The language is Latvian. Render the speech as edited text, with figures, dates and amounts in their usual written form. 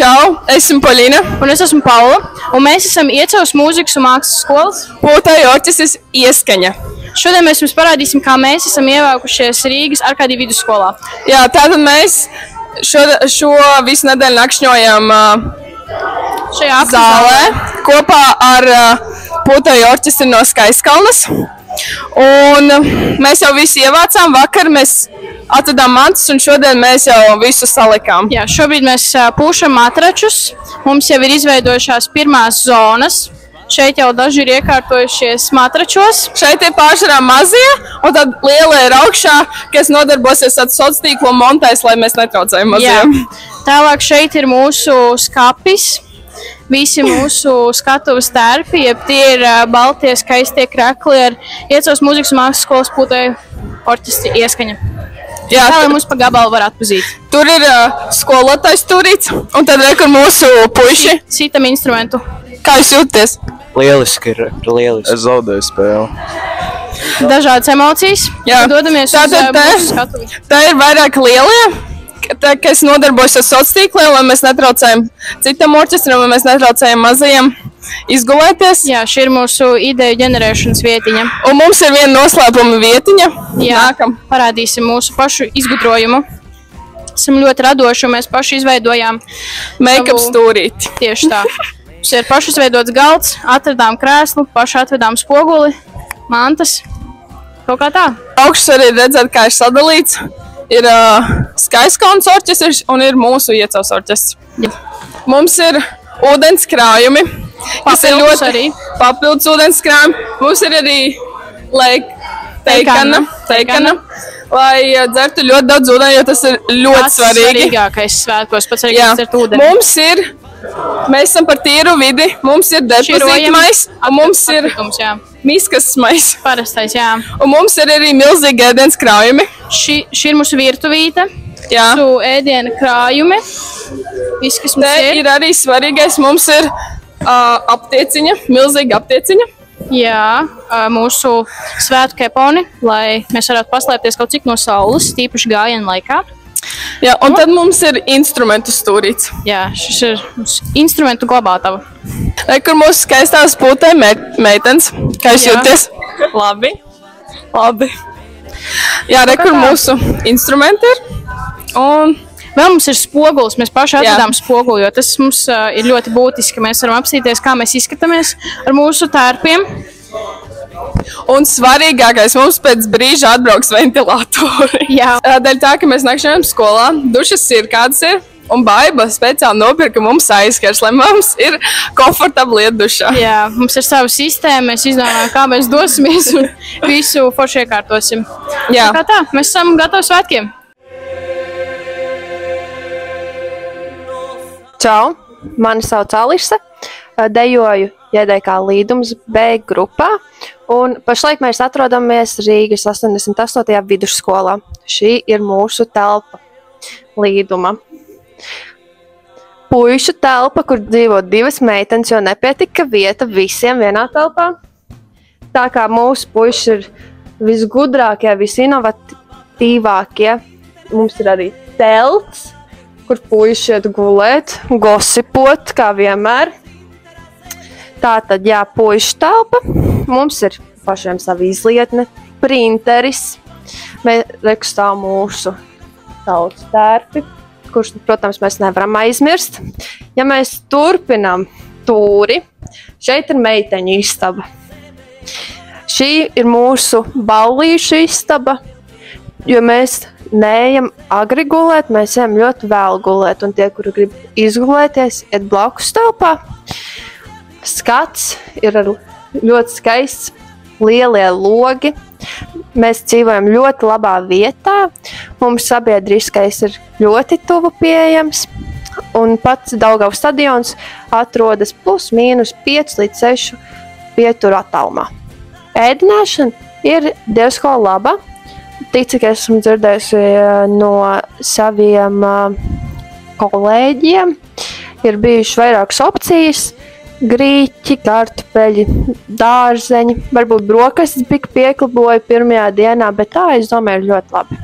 Čau, esmu Polina. Un es esmu Paula. Un mēs esam Iecavas mūzikas un mākslas skolas Pūtēju orķestris Ieskaņa. Šodien mēs jums parādīsim, kā mēs esam ievākušies Rīgas Arkādija vidusskolā. Jā, tātad mēs šo visu nedēļu nakšņojam Šajā zālē kopā ar Pūtēju orķestri no Skaiskalnas. Un mēs jau visu ievācām, vakar mēs atvedām mantas un šodien mēs jau visu salikām. Jā, šobrīd mēs pūšam matračus. Mums jau ir izveidojušās pirmās zonas. Šeit jau daži ir iekārtojušies matračos. Šeit ir pārsvarā mazie, un tad lielie ir augšā, kas nodarbosies ar sociālo tīklu montēs, lai mēs netraucējam maziem. Jā. Tālāk šeit ir mūsu skapis. Visi mūsu skatuves tērpi, jeb tie ir baltie skaistie krekli ar Iecavas mūzikas un mākslas skolas Pūtēju orķestri Ieskaņa. Jā, tā, lai mūs pa gabalu var atpazīt. Tur ir skolotājs turīts, un tad rekur mūsu puiši. Citam instrumentu. Kā jūs jūties? Lieliski ir lieliski. Es zaudēju spēli. Dažādas emocijas. Jā, dodamies uz mūsu skatuvi. Tā ir vairāk lielie, kas nodarbojas ar sociāliem tīkliem, lai mēs netraucējam citam orķestram, lai mēs netraucējam mazajiem izgulēties. Jā, šī ir mūsu ideju ģenerēšanas vietiņa. Un mums ir viena noslēpuma vietiņa. Jā, parādīsim mūsu pašu izgudrojumu. Esam ļoti radoši, un mēs paši izveidojām make-up stūrīti. Tieši tā. Mums ir paši izveidots galds, atradām krēslu, paši atvedām spoguli, mantas. Kaut kā tā. Augšas arī redzēt, kā ir sadalīts. Ir Skaiskalnas orķestris un ir mūsu Iecavas orķestris. Jā. Mums ir ūdens krājumi, kas ir ļoti arī papildus ūdens krājumi. Mums ir arī teikana, lai dzertu ļoti daudz ūdeni, jo tas ir ļoti svarīgi. Svarīgākais svētkos, pats svarīgākais dzert ūdeni. Mēs esam par tīru vidi, mums ir depozītmais, un mums ir miskas mais. Parastais, jā. Un mums ir arī milzīgi ēdienas krājumi. Šī ir mūsu virtuvīte, mūsu ēdiena krājumi. Viss, kas mums ir. Ir arī svarīgais, mums ir aptieciņa, milzīga aptieciņa. Jā, mūsu svētku keponi, lai mēs varētu paslēpties kaut cik no saules, tīpaši gājienu laikā. Jā, un tad mums ir instrumentu stūrīts. Jā, šis ir instrumentu glabātava. Kur mūsu skaistās Pūtēju meitenes. Kā jūs jūties? Labi. Jā, kur mūsu instrumenti ir. Un vēl mums ir spogulis. Mēs paši atvedām spoguli, jo tas mums ir ļoti būtiski. Mēs varam apstīties, kā mēs izskatāmies ar mūsu tērpiem. Un svarīgākais, mums pēc brīža atbrauks ventilatori. Jā. Dēļ tā, ka mēs nakšņojam skolā, dušas ir kādas ir, un Baiba speciāli nopirka mums aizskars, lai mums ir komfortabli iet dušā. Jā, mums ir sava sistēma, mēs izdomājam, kā mēs dosimies un visu forši iekārtosim. Jā. Tā kā tā, mēs esam gatavi svētkiem. Čau, mani sauc Alise, dejoju JDK Līdums B grupā, un pašlaik mēs atrodamies Rīgas 88. vidusskolā. Šī ir mūsu telpa Līduma. Puišu telpa, kur dzīvo divas meitenes, jo nepietika vieta visiem vienā telpā. Tā kā mūsu puiši ir visgudrākie, visinovatīvākie, mums ir arī telts, kur puiši iet gulēt, gosipot, kā vienmēr. Tātad, jā, puišu telpa. Mums ir pašiem savu izlietni, printeris. Reku stāv mūsu tautas tērpi, kurš, protams, mēs nevaram aizmirst. Ja mēs turpinām tūri, šeit ir meiteņu istaba. Šī ir mūsu ballīšu istaba, jo mēs neejam agri gulēt, mēs ejam ļoti vēl gulēt, un tie, kuri grib izgulēties, iet blakus telpā. Skats ir ļoti skaists, lielie logi. Mēs dzīvojam ļoti labā vietā. Mums sabiedriskais ir ļoti tuvu pieejams. Un pats Daugavas stadions atrodas +- 5 līdz 6 pieturu attālumā. Ēdināšana ir diezgan laba. Tik cik esmu dzirdējusi no saviem kolēģiem, ir bijušas vairākas opcijas. Grīķi, kartupeļi, dārzeņi, varbūt brokastis bija piekliboja pirmajā dienā, bet tā, es domāju, ir ļoti labi.